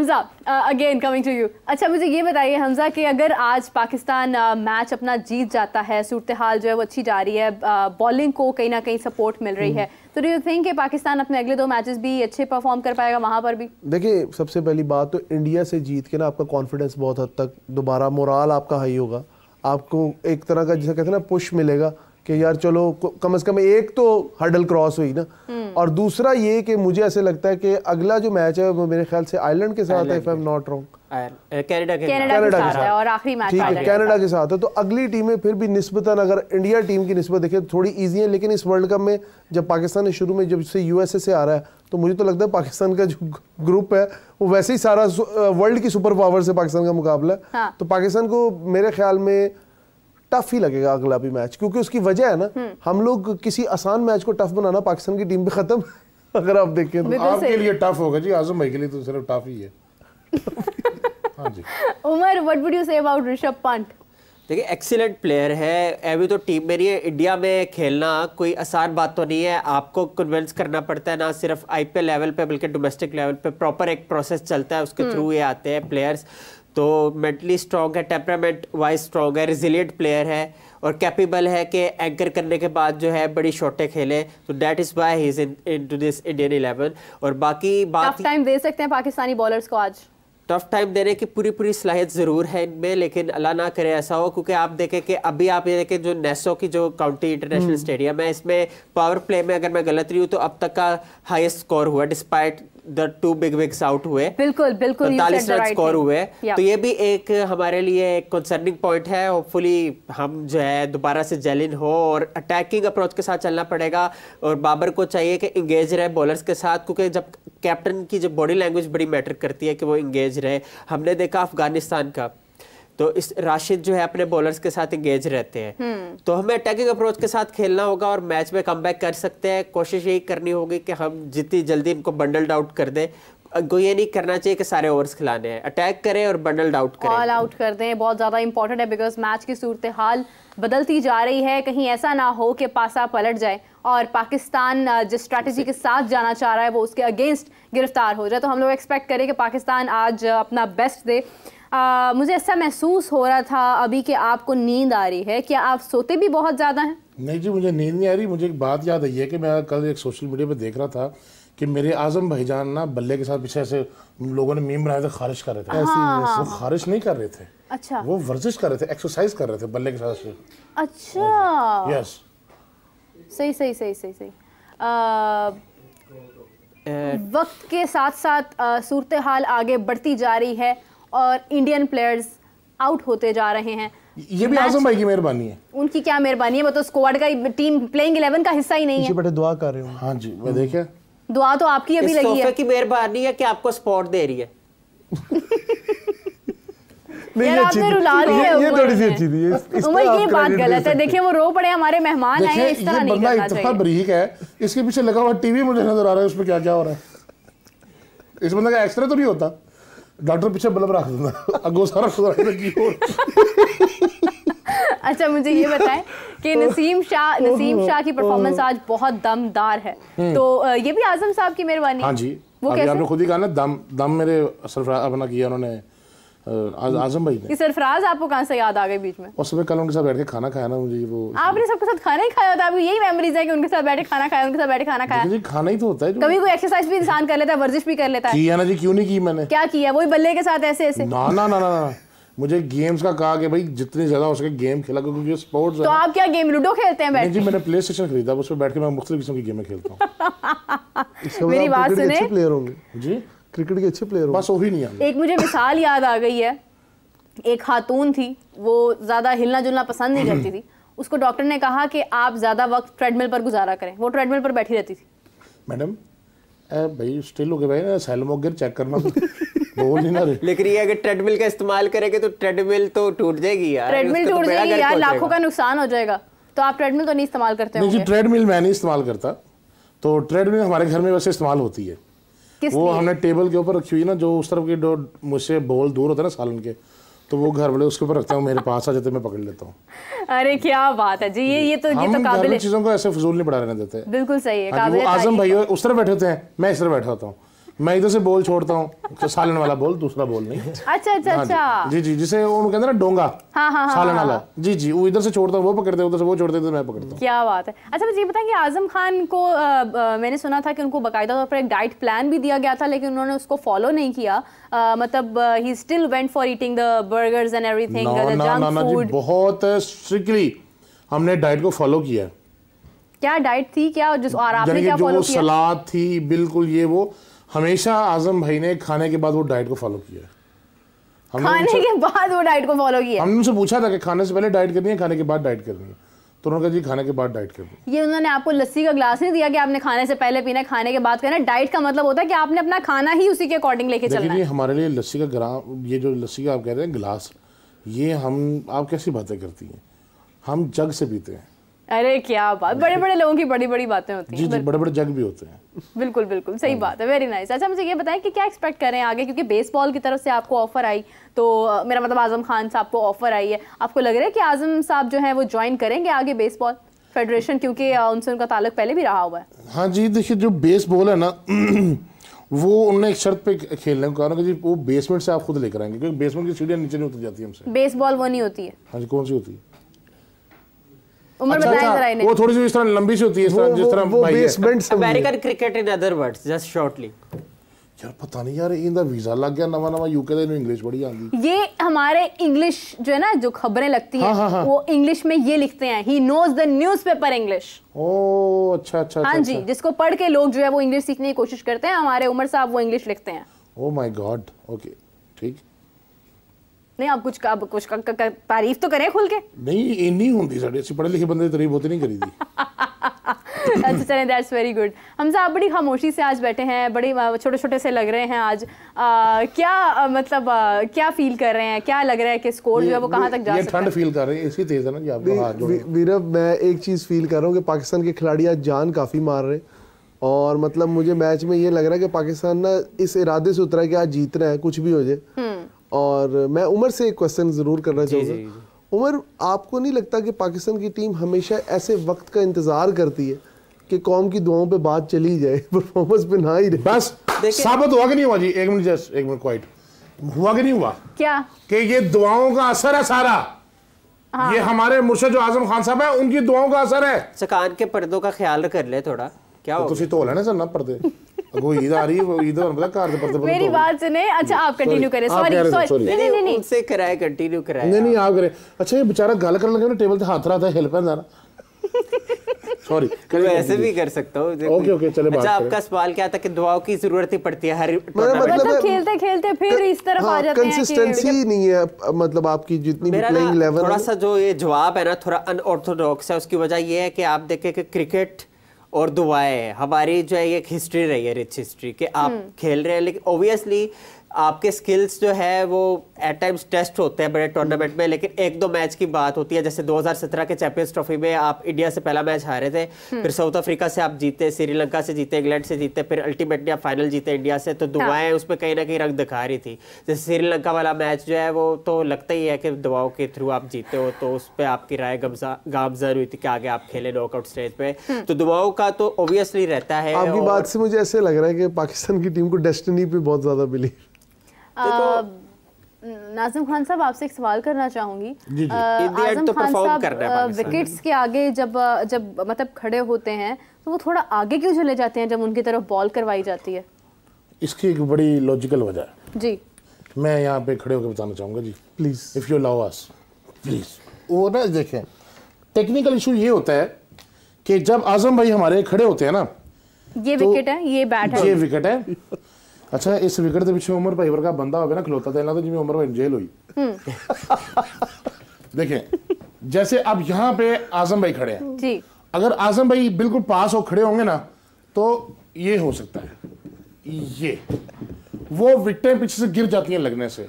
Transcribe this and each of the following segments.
Hamza, again coming to you. अच्छा मुझे ये बताइए हमजा कि अगर आज पाकिस्तान मैच अपना जीत जाता है, सूरत हाल जो है वो अच्छी जा रही है, बॉलिंग को कहीं ना कहीं सपोर्ट मिल रही है, तो डू यू थिंक कि पाकिस्तान अपने अगले 2 मैचेस भी अच्छे परफॉर्म कर पाएगा वहाँ पर भी? देखिए सबसे पहली बात तो इंडिया से जीत के ना आपका कॉन्फिडेंस बहुत हद तक दोबारा मोराल आपका हाई होगा, आपको एक तरह का जिसे कहते हैं ना पुश मिलेगा कि यार चलो कम से कम एक तो हर्डल क्रॉस हुई ना। और दूसरा ये कि मुझे ऐसे लगता है कि अगला जो मैच है वो मेरे ख्याल से आयरलैंड के साथ है, if I am not wrong, Canada के साथ है और आखिरी मैच ठीक है कनाडा के साथ है। तो अगली टीमें फिर भी निस्बतन अगर इंडिया टीम की निस्बत देखें तो थोड़ी ईजी है, लेकिन इस वर्ल्ड कप में जब पाकिस्तान ने शुरू में जब से यूएसए से आ रहा है तो मुझे तो लगता है पाकिस्तान का जो ग्रुप है वो वैसे ही सारा वर्ल्ड की सुपर पावर से पाकिस्तान का मुकाबला है। हाँ। तो पाकिस्तान को मेरे ख्याल में टफ ही लगेगा अगला भी मैच, क्योंकि उसकी वजह है ना हम लोग किसी आसान मैच को टफ बनाना, पाकिस्तान की टीम पे खत्म अगर आप देखें तो आपके लिए टफ होगा जी, आजम भाई के लिए तो सिर्फ टफ ही है। हाँ जी। Umar, what would you say about Rishabh Pant? देखिए एक्सीलेंट प्लेयर है, अभी तो टीम में नहीं है। इंडिया में खेलना कोई आसान बात तो नहीं है, आपको कन्विंस करना पड़ता है, ना सिर्फ आईपीएल लेवल पे बल्कि डोमेस्टिक लेवल पे प्रॉपर एक प्रोसेस चलता है, उसके थ्रू ये आते हैं प्लेयर्स। तो मेंटली स्ट्रॉन्ग है, टेम्परामेंट वाइज स्ट्रॉन्ग है, रिजिलियंट प्लेयर है और कैपेबल है कि एंकर करने के बाद जो है बड़ी शॉटें खेले। तो that is why he is into this Indian 11। और बाकी बात टफ टाइम दे सकते हैं पाकिस्तानी बॉलर्स को आज? टफ टाइम देने की पूरी सलाहियत ज़रूर है इनमें, लेकिन अल्लाह ना करे ऐसा हो, क्योंकि आप देखें कि अभी आप ये देखें जो नेसो की जो काउंटी इंटरनेशनल स्टेडियम है, इसमें पावर प्ले में अगर मैं गलत रही हूँ तो अब तक का हाईएस्ट स्कोर हुआ despite the 2 big wicks out हुए। बिल्कुल 45 रन स्कोर हुए। तो ये भी एक हमारे लिए एक कंसर्निंग पॉइंट है। होपफुली हम जो है दोबारा से जेलिन हो और अटैकिंग अप्रोच के साथ चलना पड़ेगा। और बाबर को चाहिए कि इंगेज रहे बॉलर्स के साथ, क्योंकि जब कैप्टन की जो बॉडी लैंग्वेज बड़ी मैटर करती है कि वो इंगेज रहे। हमने देखा अफगानिस्तान का, तो इस राशिद जो है अपने बॉलर्स के साथ इंगेज रहते हैं। तो हमें अटैकिंग अप्रोच के साथ खेलना होगा और मैच में कमबैक कर सकते हैं। कोशिश यही करनी होगी कि हम जितनी जल्दी इनको बंडल्ड आउट कर दें। को ये नहीं करना चाहिए कि सारे ओवर्स खिलाने हैं, अटैक करें और बंडल्ड आउट करें, ऑल आउट कर दें। बहुत ज़्यादा इंपॉर्टेंट है बिकॉज मैच की सूरत हाल बदलती जा रही है। कहीं ऐसा ना हो कि पासा पलट जाए और पाकिस्तान जिस स्ट्रैटेजी के साथ जाना चाह रहा है वो उसके अगेंस्ट गिरफ्तार हो जाए। तो हम लोग एक्सपेक्ट करें कि पाकिस्तान आज अपना बेस्ट दे। मुझे ऐसा महसूस हो रहा था अभी कि आपको नींद आ रही है, क्या आप सोते भी बहुत ज़्यादा हैं? नहीं जी, मुझे नींद नहीं आ रही। मुझे एक बात याद आई है कि मैं कल एक सोशल मीडिया पे देख रहा था कि मेरे आजम भाईजान ना बल्ले के साथ पीछे ऐसे लोगों ने मीम बनाए थे, खारिश कर रहे थे। वो खारिश नहीं कर रहे थे, अच्छा वो वर्जिश कर रहे थे, एक्सरसाइज कर रहे थे बल्ले के साथ। अच्छा यस, सही सही सही सही सही। वक्त के साथ साथ सूरत हाल आगे बढ़ती जा रही है और इंडियन प्लेयर्स आउट होते जा रहे हैं। ये भी आजम भाई की मेहरबानी है। उनकी क्या मेहरबानी है, वो तो स्क्वाड का टीम प्लेइंग 11 का हिस्सा ही नहीं है। बैठे दुआ कर रहे हो। हाँ जी, मैं देखे दुआ तो आपकी अभी लगी है। की मेहरबानी है कि आपको स्पॉट दे रही है। नहीं, यार आपने रुला रही है। ये थोड़ी सी अच्छी थी। उमर ये बात गलत है। देखिए वो रो पड़े, हमारे मेहमान आए हैं, इस तरह नहीं करना चाहिए। बरीक है, इसके पीछे लगा हुआ टीवी मुझे नजर आ रहा है, उसमें क्या क्या हो रहा है। इस बंदे का एक्सरे तो नहीं होता, डॉक्टर पीछे बल्ब रख देता, अगो सारा अच्छा मुझे ये बताएं कि नसीम शाह की परफॉर्मेंस आज बहुत दमदार है, तो ये भी आजम साहब की मेहरबानी? हाँ जी, वो कैसे? आपने खुद ही कहा ना, दम मेरे सरफराज अपना किया उन्होंने, आजम भाई ने। सरफराज आपको कहाँ से याद आ गई बीच में? और सुबह कल उनके साथ बैठ के खाना खाया ना, मुझे वो आपने सबके साथ खाना ही खाया होता है, आपको यही मेमोरीज है कि उनके साथ बैठे खाना खाया, उनके साथ बैठे खाना खाया? जी खाना ही तो होता है। कभी कोई एक्सरसाइज भी इंसान कर लेता है, वर्जिश भी कर लेता है। किया ना जी, क्यों नहीं की मैंने? क्या किया? वही बल्ले के साथ ऐसे ऐसे? ना ना ना ना, मुझे गेम्स का कहा कि भाई जितनी ज्यादा हो सके गेम खेला, क्योंकि स्पोर्ट्स। तो आप क्या गेम लूडो खेलते हैं बैठ? जी मैंने प्ले स्टेशन खरीदा, उस पर बैठ के मैं मुख्तलिफ किस्म की गेमें खेलता हूँ। मेरी बात सुने, अच्छे प्लेयर होंगे जी, क्रिकेट के अच्छे प्लेयर होंगे। बस वही नहीं आते। एक मुझे मिसाल याद आ गई है। एक खातून थी, वो ज़्यादा हिलना जुलना पसंद नहीं करती थी। उसको डॉक्टर ने कहा कि आप ज़्यादा वक्त ट्रेडमिल पर गुजारा करें। वो ट्रेडमिल पर बैठी रहती थी। मैडम भाई स्टिल हो गए भाई ना, सैलमोगर चेक करना बोल नहीं ना रहे। लेकिन ये अगर ट्रेडमिल का इस्तेमाल करेंगे तो ट्रेडमिल तो टूट जाएगी यार। ट्रेडमिल टूट जाएगी यार, लाखों का नुकसान हो जाएगा। तो आप ट्रेडमिल तो नहीं इस्तेमाल करते होंगे? नहीं जी, ट्रेडमिल मैं नहीं इस्तेमाल करता। तो ट्रेडमिल हमारे घर में वैसे इस्तेमाल होती है। वो हमने टेबल के ऊपर रखी हुई ना, जो उस तरफ के मुझसे बॉल दूर होता है ना सालन के, तो वो घर वाले उसके ऊपर रखते हैं, मेरे पास आ जाते, मैं पकड़ लेता हूँ। अरे क्या बात है जी, ये तो काबिल है। चीजों को ऐसे फजूल नहीं पड़ा रहने देते। बिल्कुल सही है, काबिल है। आजम भाई उस तरफ बैठे होते हैं, मैं इस तरफ बैठा होता हूँ, मैं इधर से बॉल छोड़ता हूँ, सालन वाला बॉल, दूसरा बॉल नहीं। अच्छा अच्छा अच्छा, जी जी, जिसे वो कहते हैं ना डोंगा, सालन वाला। जी जी, वो इधर से छोड़ता हूँ, वो पकड़ते हैं, उधर से वो छोड़ते हैं, मैं पकड़ता हूँ। क्या बात है। अच्छा मुझे ये बताएं कि आजम खान को मैंने सुना था कि उनको बाकायदा तौर पर एक डाइट प्लान भी दिया गया था, लेकिन उन्होंने उसको फॉलो नहीं किया। मतलब he still went for eating the burgers and everything, the junk food. बहुत स्ट्रिक्टली हमने डाइट को फॉलो किया। क्या डाइट थी, क्या जिस और आपने क्या फॉलो किया? सलाद थी बिल्कुल, ये वो हमेशा आजम भाई ने खाने के बाद वो डाइट को फॉलो किया। खाने के बाद वो डाइट को फॉलो किया? हमने उनसे पूछा था कि खाने से पहले डाइट करनी है, खाने के बाद डाइट करनी है, तो उन्होंने कहा जी खाने के बाद डाइट करनी है। ये उन्होंने आपको लस्सी का ग्लास नहीं दिया कि आपने खाने से पहले पीना है, खाने के बाद करना है? डाइट का मतलब होता है कि आपने अपना खाना ही उसी के अकॉर्डिंग लेके चलना है। हमारे लिए लस्सी का ग्राम, ये जो लस्सी का आप कह रहे हैं ग्लास, ये आप कैसी बातें करती हैं, हम जग से पीते हैं। अरे क्या बात, बड़े बड़े लोगों की बड़ी बड़ी बातें होती हैं। जी जी, बड़े बड़े जग भी होते हैं। बिल्कुल बिल्कुल सही बात है, वेरी नाइस। अच्छा मुझे ये बताएं कि क्या एक्सपेक्ट करें आगे, क्योंकि बेसबॉल की तरफ से आपको ऑफर आई, तो मेरा मतलब आजम खान साहब को ऑफर आई है, आपको लग रहा है कि आजम साहब जो है वो ज्वाइन करेंगे आगे बेसबॉल फेडरेशन, क्योंकि उनसे उनका ताल्लुक पहले भी रहा हुआ है? हाँ जी, देखिए जो बेसबॉल है ना वो उन्होंने एक शर्त पे खेलने को कहा कि जी वो बेसमेंट से आप खुद लेकर आएंगे, क्योंकि बेसमेंट की सीढ़ियाँ नीचे नहीं उतर जाती हमसे। बेसबॉल वो नहीं होती है? हाँ जी, कौन सी होती है? उम्र बताएं जरा इन्हें। वो थोड़ी सी इस तरह लंबी सी होती है, इस तरह जिस तरह वो basement American cricket in other words, just shortly. यार पता नहीं यार, इंदा वीजा लग गया नवा नवा यूके दे, इंग्लिश बड़ी आंदी। ये हमारे इंग्लिश जो है ना, जो खबरें लगती हैं वो इंग्लिश में ये लिखते हैं, he knows the newspaper English. Oh अच्छा अच्छा। हाँ जी, जिसको पढ़ के लोग जो है वो इंग्लिश सीखने की कोशिश करते हैं, हमारे उमर साहब वो इंग्लिश लिखते हैं। ओह माय गॉड, ओके ठीक। नहीं आप कुछ तारीफ तो करें खुल के। नहीं इन्नी होंदी साडे, ਅਸੀਂ पढ़े लिखे बंदे तारीफ होती नहीं करीदी। अच्छा चलें, दैट्स वेरी गुड। हमजा आप बड़ी खामोशी से आज बैठे हैं, बड़ी छोटे छोटे से लग रहे हैं आज। क्या मतलब क्या फील कर रहे हैं, क्या लग रहा है कि स्कोर जो है वो कहाँ तक जा सकता है? ये ठंड फील कर रहे हैं, इसी तेज है ना जी आपका हाथ जोड़े। वीरव मैं एक चीज़ फील कर रहा हूँ कि पाकिस्तान के खिलाड़ी आज जान काफ़ी मार रहे हैं, और मतलब मुझे मैच में ये लग रहा है कि पाकिस्तान ना इस इरादे से उतरा है कि आज जीतना है, कुछ भी हो जाए। और मैं उमर से एक क्वेश्चन ज़रूर करना चाहूँगा। उमर, आपको नहीं लगता कि पाकिस्तान की टीम हमेशा ऐसे वक्त का इंतज़ार करती है कि कौम की दुआओं पे बात चली जाए, परफॉर्मेंस पे ना ही रहे? बस साबित हुआ कि नहीं हुआ जी? एक मिनट, जस्ट एक मिनट, क्वाइट हुआ कि नहीं हुआ? क्या कि ये दुआओं का असर है सारा? हाँ। ये हमारे मुर्शिद जो आजम खान साहब है उनकी दुआओं का असर है। सकान के पर्दों का ख्याल कर ले थोड़ा, क्या हो तुसी तोल है ना सर ना पर्दे। अगो ईद आ रही है, वो ईद और कार दे पर्दे। मेरी बात सुने। अच्छा आप कंटिन्यू करें। सॉरी नहीं उनसे कराए, कंटिन्यू कराए। नहीं आप करें। अच्छा ये बेचारा गल करने लगे ना, टेबल पे हाथ रहा था, हिल पैंदा ना। सॉरी, ऐसे भी कर सकता हूँ। ओके चले बात करें। अच्छा आपका सवाल क्या था कि दुआओं की जरूरत ही पड़ती है हर मतलब खेलते खेलते फिर इस तरफ आ जाते हैं, कंसिस्टेंसी नहीं है, मतलब आपकी जितनी भी प्लेइंग लेवल। थोड़ा सा जो ये जवाब है ना थोड़ा अनऑर्थोडॉक्स है। उसकी वजह ये है कि आप देखें कि क्रिकेट और दुआएं हमारी जो है एक हिस्ट्री रही है, रिच हिस्ट्री, कि आप खेल रहे हैं, लेकिन ऑब्वियसली आपके स्किल्स जो है वो एट टाइम्स टेस्ट होते हैं बड़े टूर्नामेंट में, लेकिन एक दो मैच की बात होती है। जैसे 2017 के चैंपियंस ट्रॉफी में आप इंडिया से पहला मैच हारे थे, फिर साउथ अफ्रीका से आप जीते, श्रीलंका से जीते, इंग्लैंड से जीते, फिर अल्टीमेटली आप फाइनल जीते इंडिया से। तो दुआएं उसमें कहीं ना कहीं रंग दिखा रही थी। जैसे श्रीलंका वाला मैच जो है वो तो लगता ही है कि दुआओं के थ्रू आप जीते हो, तो उस पर आपकी राय गामजन हुई थी कि आगे आप खेले नॉकआउट स्टेज पे। तो दुआओं का तो ऑब्वियसली रहता है। आपकी बात से मुझे ऐसे लग रहा है कि पाकिस्तान की टीम को डेस्टिनी पे बहुत ज्यादा मिली। नाज़िम खान साहब आपसे एक सवाल करना चाहूंगी। आजम खान साहब विकेट्स के आगे जब मतलब खड़े होते हैं तो वो थोड़ा आगे क्यों चले जाते हैं जब उनकी तरफ बॉल करवाई जाती है? इसकी एक बड़ी लॉजिकल वजह है जी, मैं यहाँ पे खड़े होकर बताना चाहूंगा जी, please if you allow us please. वो ना देखें, टेक्निकल इशू ये होता है कि जब आजम भाई हमारे खड़े होते हैं ना, ये विकेट है, ये बैट है, ये विकेट है। अच्छा इस विकेट के पीछे उमर भाई वर्गा बंदा होगा ना खलोता था, तो जिम्मे उमर भाई जेल हुई। देखें जैसे अब यहाँ पे आजम भाई खड़े हैं जी, अगर आजम भाई बिल्कुल पास हो खड़े होंगे ना तो ये हो सकता है, ये वो विकेटें पीछे से गिर जाती हैं लगने से,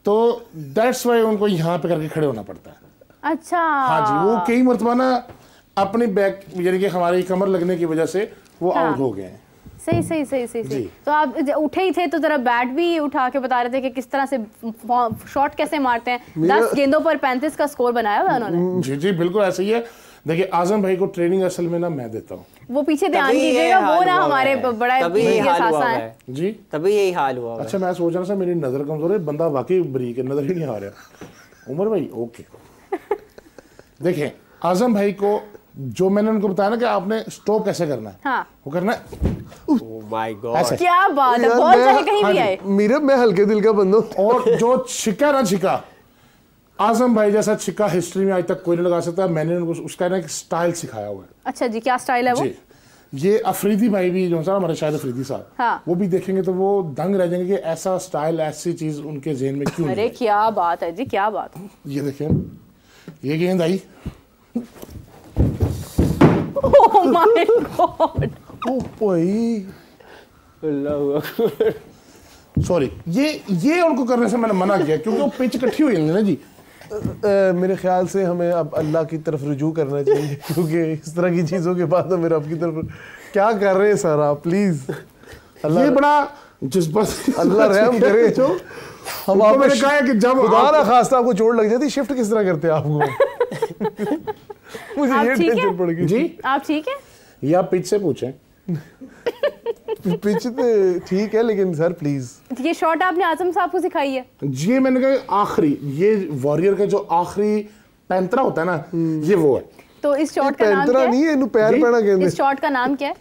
तो दैट्स वाई उनको यहाँ पे करके खड़े होना पड़ता है। अच्छा हाँ जी, वो कई मरतबा ना अपनी बैक यानी कि हमारी कमर लगने की वजह से वो आउट हो गए हैं। सही सही सही सही सही। तो आप उठे ही थे तो जरा बैट भी उठा के बता रहे थे कि किस तरह से शॉट कैसे मारते हैं। 10 गेंदों पर 35 का स्कोर बनाया हुआ उन्होंने। जी जी बिल्कुल ऐसा ही है। देखिए आजम भाई को ट्रेनिंग असल में ना मैं देता हूँ, वो पीछे ध्यान दीजिएगा, वो ना हमारे बड़ा सासा है जी, तभी यही हाल हुआ। अच्छा मैं सोच रहा था मेरी नजर कमजोर है, बंदा वाकई बरीक है, नजर ही नहीं आ रहा। उमर भाई ओके देखें आजम भाई को जो मैंने उनको बताया ना कि आपने स्ट्रोक कैसे करना है, हाँ। वो करना है। ओह माय गॉड क्या बात है, बॉल चाहे कहीं भी आए। मेरे मैं हल्के दिल का बंदा हूं। और जो छिका ना छिका आजम भाई जैसा छिका हिस्ट्री में आज तक कोई नहीं लगा सकता। मैंने उनको उसका ना एक स्टाइल सिखाया हुआ है। अच्छा जी, क्या स्टाइल है वो? जी ये अफरीदी भाई भी जो हमारे शायद अफरीदी साहब, हाँ। वो भी देखेंगे तो वो दंग रह जाएंगे कि ऐसा स्टाइल ऐसी चीज उनके जेहन में क्यों। अरे क्या बात है जी, क्या बात है। ये देखें ये गेंद आई। ओह माय गॉड, ओ भाई सॉरी ये उनको करने से मैंने मना किया क्योंकि वो पिच इकट्ठी हुई है ना जी। मेरे ख्याल से हमें अब अल्लाह की तरफ रुजू करना चाहिए क्योंकि इस तरह की चीज़ों के बाद हमें रब की तरफ क्या कर रहे हैं सर आप प्लीज़। अल्लाह ये बड़ा जज्बात, अल्लाह रहम करे। जो हम आपने कहा है कि जब खुदा ना खास्ता आपको चोट लग जाती शिफ्ट किस तरह करते हैं आपको? मुझे ये टेंशन पड़ गई। जी आप ठीक है? ये आप पिच से पूछें। पिच तो ठीक है लेकिन सर प्लीज। ये शॉट आपने आजम साहब को सिखाई है? जी मैंने कहा आखिरी ये वॉरियर का जो आखिरी पैंतरा होता है ना, ये वो है। तो इस शॉट का नाम क्या है? नहीं है, इन्हें पैर पैना कहते। इस शॉट का नाम क्या है?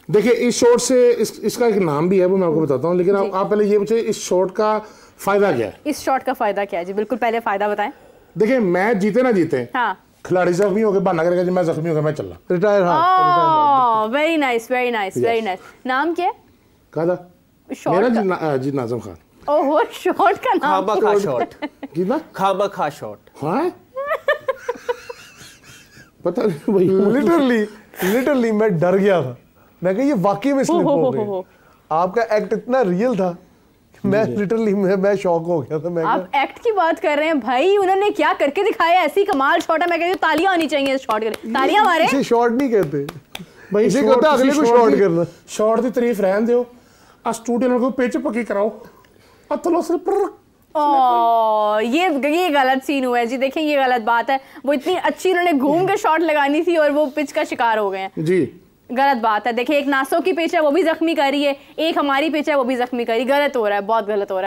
देखिए इस शॉट से इसका एक नाम भी है, वो मैं आपको बताता हूँ, लेकिन आप पहले ये पूछे इस शॉट का फायदा क्या है। इस शॉट का फायदा क्या है जी? बिल्कुल पहले फायदा बताएं। देखिए मैच जीते ना जीते, हाँ, खिलाड़ी जख्मी हो गए बहाना करेगा जी मैं जख्मी हो गया मैं चल रहा रिटायर। हाँ very nice very nice very nice. नाम क्या है? कहा था मेरा जी नाज़िम खान। ओह शॉट का नाम खामा शॉट जी ना खामा शॉट। हाँ पता नहीं भाई, लिटरली मैं डर गया था। मैं कहा ये वाकई में स्लिप हो गए। आपका एक्ट इतना रियल था, मैं लिटरली मैं शॉक हो गया था। मैं आप एक्ट की बात कर रहे हैं भाई, उन्होंने क्या करके दिखाया, ऐसी कमाल शॉट है। मैं कहती हूँ तालियां आनी चाहिए इस शॉट के लिए। तालियां मारे। इसे शॉट नहीं कहते भाई, इसे कहते अगले को शॉट करना। शॉट की तारीफ रहन दो, आ स्टूडियो को पिच पक्की कराओ। अतलो से ये गलत सीन हुआ है जी। देखें ये गलत बात है। वो इतनी अच्छी उन्होंने घूम के शॉट लगानी थी और वो पिच का शिकार हो गए हैं जी। गलत बात है। देखिए एक नासो की पिच है वो भी जख्मी कर रही है, एक हमारी पिच है वो भी जख्मी करी। गलत हो रहा है, बहुत गलत हो रहा है।